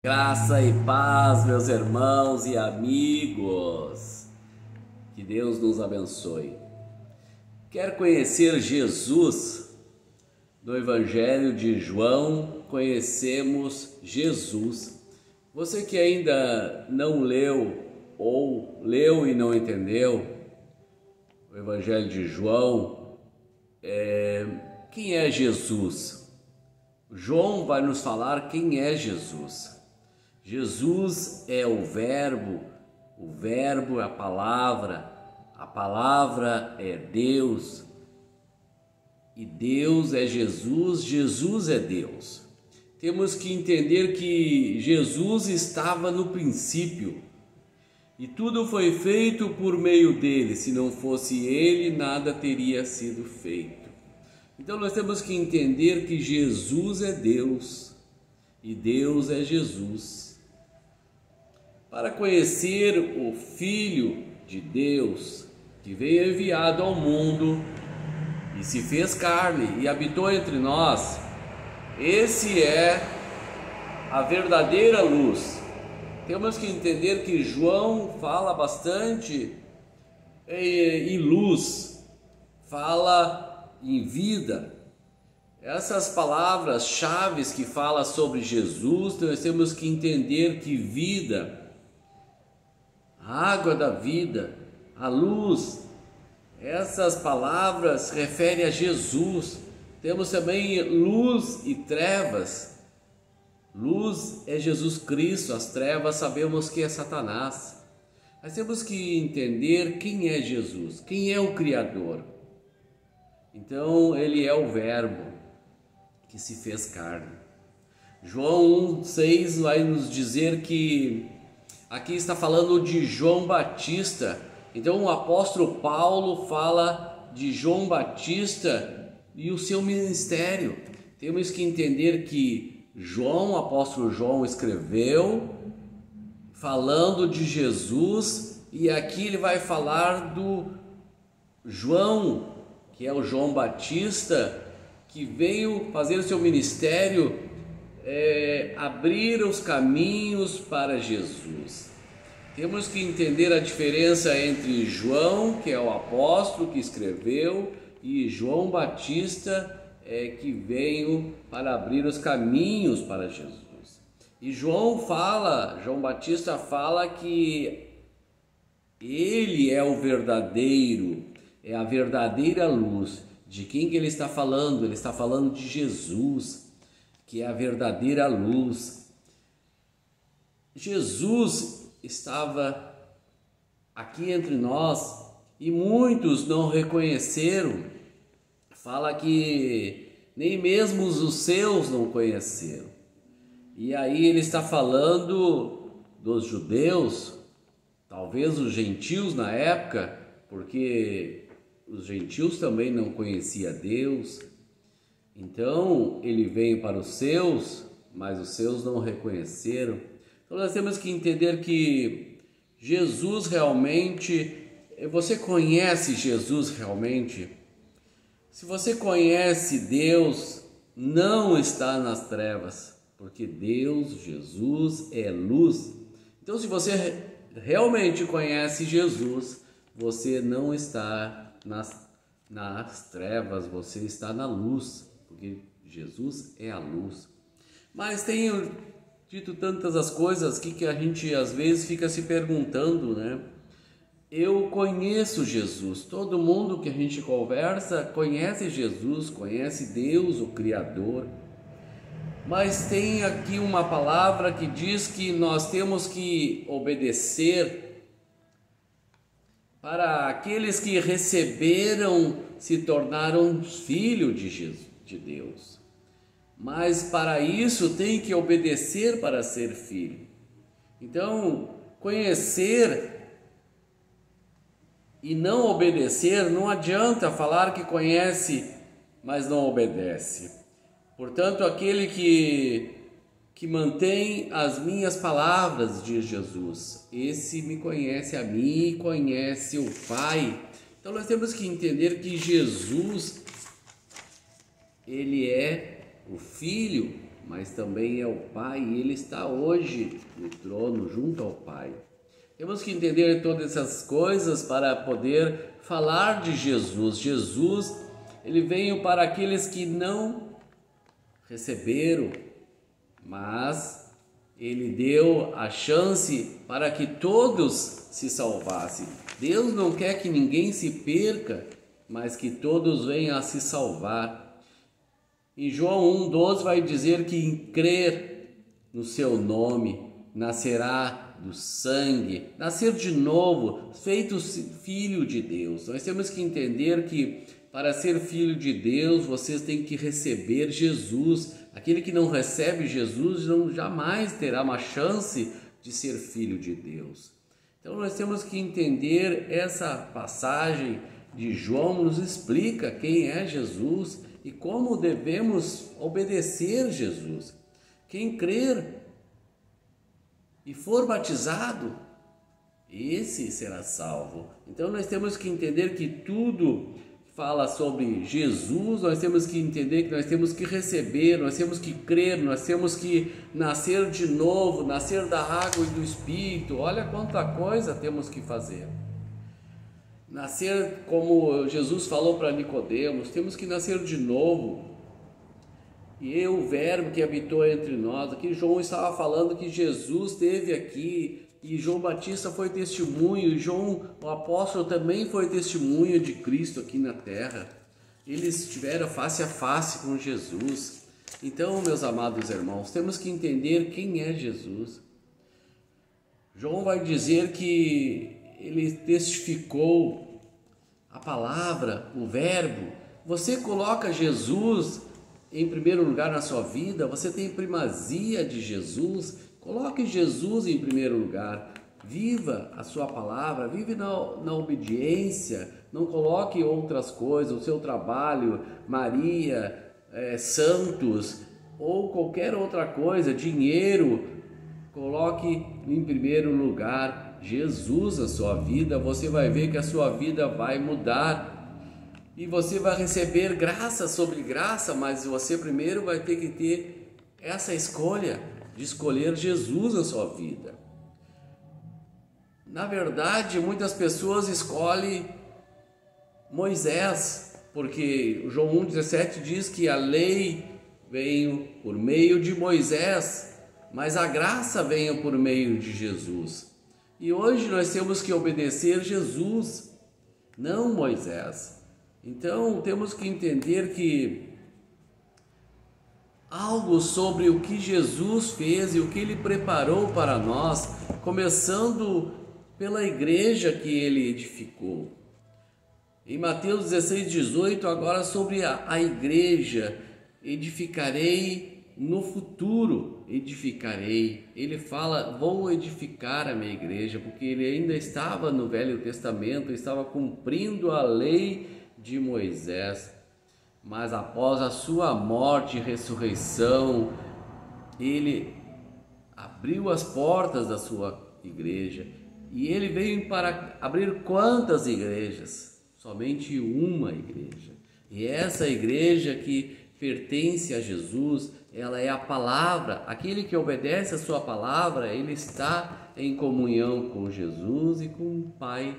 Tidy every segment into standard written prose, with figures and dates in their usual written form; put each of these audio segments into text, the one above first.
Graça e paz, meus irmãos e amigos, que Deus nos abençoe. Quer conhecer Jesus? No Evangelho de João, conhecemos Jesus. Você que ainda não leu ou leu e não entendeu o Evangelho de João, quem é Jesus? João vai nos falar quem é Jesus. Jesus é o Verbo é a palavra é Deus, e Deus é Jesus, Jesus é Deus. Temos que entender que Jesus estava no princípio, e tudo foi feito por meio dele. Se não fosse ele, nada teria sido feito. Então nós temos que entender que Jesus é Deus, e Deus é Jesus. Para conhecer o Filho de Deus, que veio enviado ao mundo e se fez carne e habitou entre nós, esse é a verdadeira luz. Temos que entender que João fala bastante em luz, fala em vida. Essas palavras-chave que fala sobre Jesus, nós temos que entender que vida, a água da vida, a luz, essas palavras referem a Jesus. Temos também luz e trevas. Luz é Jesus Cristo, as trevas sabemos que é Satanás. Mas temos que entender quem é Jesus, quem é o Criador. Então ele é o Verbo que se fez carne. João 1,6 vai nos dizer que aqui está falando de João Batista. Então o apóstolo Paulo fala de João Batista e o seu ministério. Temos que entender que João, o apóstolo João, escreveu falando de Jesus, e aqui ele vai falar do João, que é o João Batista, que veio fazer o seu ministério, abrir os caminhos para Jesus. Temos que entender a diferença entre João, que é o apóstolo que escreveu, e João Batista, que veio para abrir os caminhos para Jesus. E João Batista fala que ele é o verdadeiro, é a verdadeira luz. De quem que ele está falando? Ele está falando de Jesus, que é a verdadeira luz. Jesus estava aqui entre nós e muitos não reconheceram. Fala que nem mesmo os seus não conheceram. E aí ele está falando dos judeus, talvez os gentios na época, porque os gentios também não conheciam Deus. Então ele veio para os seus, mas os seus não reconheceram. Então nós temos que entender que Jesus realmente, você conhece Jesus realmente? Se você conhece Deus, não está nas trevas, porque Deus, Jesus, é luz. Então se você realmente conhece Jesus, você não está nas trevas, você está na luz, porque Jesus é a luz. Mas tenho dito tantas as coisas que a gente às vezes fica se perguntando, né? Eu conheço Jesus, todo mundo que a gente conversa conhece Jesus, conhece Deus, o Criador. Mas tem aqui uma palavra que diz que nós temos que obedecer. Para aqueles que receberam, se tornaram filhos de Deus. Mas para isso tem que obedecer para ser filho. Então, conhecer e não obedecer, não adianta falar que conhece, mas não obedece. Portanto, aquele que mantém as minhas palavras, diz Jesus, esse me conhece a mim e conhece o Pai. Então nós temos que entender que Jesus, ele é o Filho mas também é o Pai, e Ele está hoje no trono junto ao Pai. Temos que entender todas essas coisas para poder falar de Jesus. Jesus, Ele veio para aqueles que não receberam, mas Ele deu a chance para que todos se salvassem. Deus não quer que ninguém se perca, mas que todos venham a se salvar. Em João 1,12 vai dizer que em crer no seu nome nascerá do sangue, nascer de novo, feito filho de Deus. Nós temos que entender que para ser filho de Deus, vocês têm que receber Jesus. Aquele que não recebe Jesus jamais terá uma chance de ser filho de Deus. Então nós temos que entender essa passagem de João, nos explica quem é Jesus e como devemos obedecer Jesus. Quem crer e for batizado, esse será salvo. Então nós temos que entender que tudo fala sobre Jesus, nós temos que entender que nós temos que receber, nós temos que crer, nós temos que nascer de novo, nascer da água e do Espírito. Olha quanta coisa temos que fazer. Nascer, como Jesus falou para Nicodemos, temos que nascer de novo. E o verbo que habitou entre nós, aqui João estava falando que Jesus esteve aqui, e João Batista foi testemunho, e João, o apóstolo, também foi testemunho de Cristo aqui na terra. Eles estiveram face a face com Jesus. Então, meus amados irmãos, temos que entender quem é Jesus. João vai dizer que ele testificou a palavra, o verbo. Você coloca Jesus em primeiro lugar na sua vida, você tem primazia de Jesus. Coloque Jesus em primeiro lugar, viva a sua palavra, vive na obediência, não coloque outras coisas, o seu trabalho, Maria, santos ou qualquer outra coisa, dinheiro. Coloque em primeiro lugar Jesus na sua vida, você vai ver que a sua vida vai mudar. E você vai receber graça sobre graça, mas você primeiro vai ter que ter essa escolha de escolher Jesus na sua vida. Na verdade, muitas pessoas escolhem Moisés, porque João 1,17 diz que a lei veio por meio de Moisés, mas a graça veio por meio de Jesus. E hoje nós temos que obedecer Jesus, não Moisés. Então temos que entender que algo sobre o que Jesus fez e o que Ele preparou para nós, começando pela igreja que Ele edificou. Em Mateus 16,18, agora sobre a igreja, edificarei no futuro, edificarei. Ele fala, vou edificar a minha igreja, porque ele ainda estava no Velho Testamento, estava cumprindo a lei de Moisés, mas após a sua morte e ressurreição, ele abriu as portas da sua igreja, e ele veio para abrir quantas igrejas? Somente uma igreja, e essa igreja que pertence a Jesus, ela é a palavra. Aquele que obedece a sua palavra, ele está em comunhão com Jesus e com o Pai.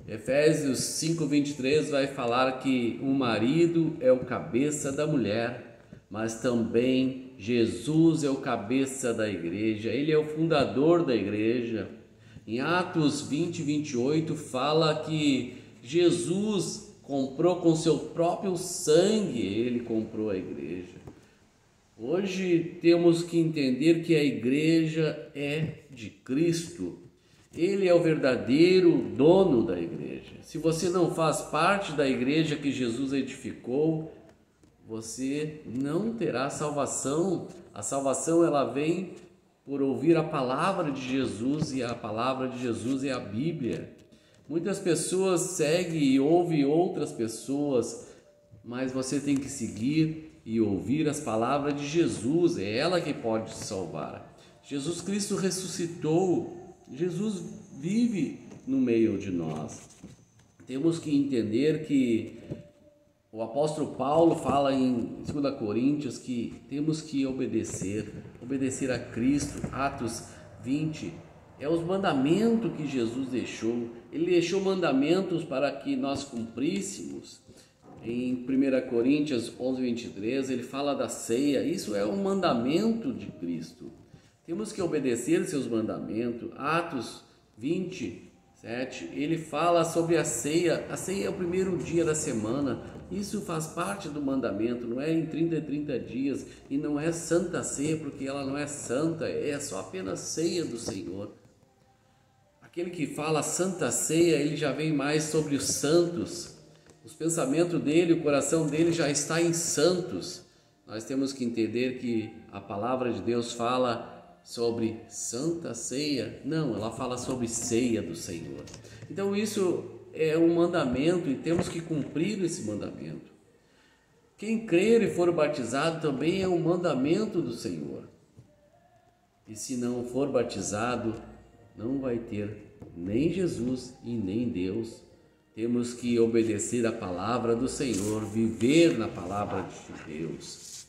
Efésios 5,23 vai falar que o marido é o cabeça da mulher, mas também Jesus é o cabeça da igreja, ele é o fundador da igreja. Em Atos 20:28 fala que Jesus comprou com seu próprio sangue, ele comprou a igreja. Hoje temos que entender que a igreja é de Cristo. Ele é o verdadeiro dono da igreja. Se você não faz parte da igreja que Jesus edificou, você não terá salvação. A salvação ela vem por ouvir a palavra de Jesus, e a palavra de Jesus é a Bíblia. Muitas pessoas seguem e ouvem outras pessoas, mas você tem que seguir e ouvir as palavras de Jesus, é ela que pode te salvar. Jesus Cristo ressuscitou, Jesus vive no meio de nós. Temos que entender que O apóstolo Paulo fala em 2 Coríntios que temos que obedecer a Cristo. Atos 20 é os mandamentos que Jesus deixou. Ele deixou mandamentos para que nós cumpríssemos. Em 1 Coríntios 11, 23, ele fala da ceia. Isso é um mandamento de Cristo. Temos que obedecer seus mandamentos. Atos 27, ele fala sobre a ceia. A ceia é o primeiro dia da semana. Isso faz parte do mandamento. Não é em 30 dias. E não é santa ceia, porque ela não é santa. É só apenas ceia do Senhor. Aquele que fala santa ceia, ele já vem mais sobre os santos. Os pensamentos dele, o coração dele já está em santos. Nós temos que entender que a palavra de Deus fala sobre santa ceia. Não, ela fala sobre ceia do Senhor. Então isso é um mandamento e temos que cumprir esse mandamento. Quem crer e for batizado também é um mandamento do Senhor. E se não for batizado, não vai ter nem Jesus e nem Deus. Temos que obedecer a palavra do Senhor, viver na palavra de Deus.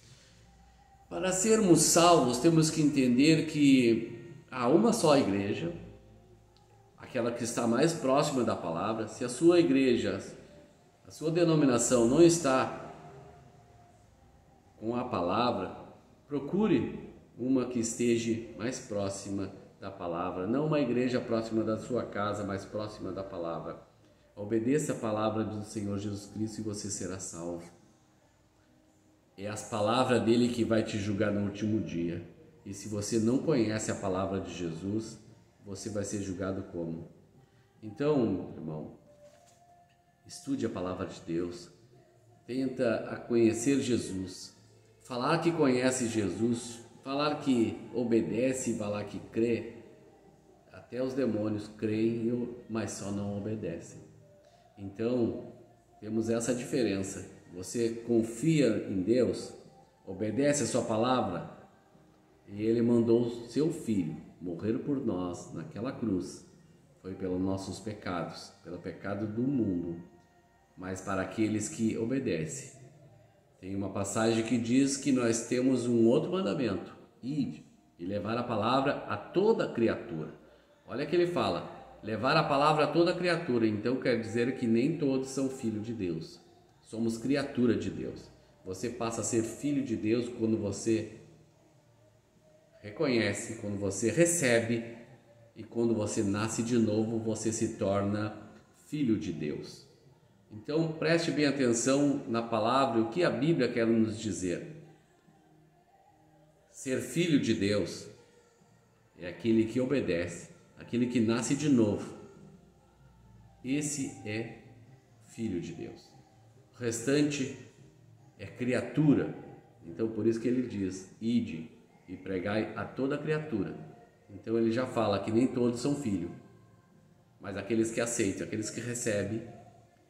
Para sermos salvos, temos que entender que há uma só igreja, aquela que está mais próxima da palavra. Se a sua igreja, a sua denominação não está com a palavra, procure uma que esteja mais próxima da palavra, não uma igreja próxima da sua casa, mas próxima da palavra. Obedeça a palavra do Senhor Jesus Cristo e você será salvo. É as palavras dele que vai te julgar no último dia. E se você não conhece a palavra de Jesus, você vai ser julgado como? Então, irmão, estude a palavra de Deus. Tenta a conhecer Jesus. Falar que conhece Jesus, falar que obedece e falar que crê. Até os demônios creem, mas só não obedecem. Então, temos essa diferença. Você confia em Deus, obedece a sua palavra, e Ele mandou seu Filho morrer por nós naquela cruz. Foi pelos nossos pecados, pelo pecado do mundo, mas para aqueles que obedecem. Tem uma passagem que diz que nós temos um outro mandamento: ide e levar a palavra a toda criatura. Olha que ele fala, levar a palavra a toda criatura. Então quer dizer que nem todos são filhos de Deus. Somos criatura de Deus. Você passa a ser filho de Deus quando você reconhece, quando você recebe e quando você nasce de novo, você se torna filho de Deus. Então preste bem atenção na palavra, o que a Bíblia quer nos dizer. Ser filho de Deus é aquele que obedece, aquele que nasce de novo. Esse é filho de Deus. O restante é criatura. Então por isso que ele diz, ide e pregai a toda criatura. Então ele já fala que nem todos são filhos, mas aqueles que aceitam, aqueles que recebem,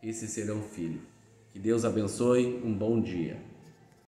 esses serão filhos. Que Deus abençoe, um bom dia.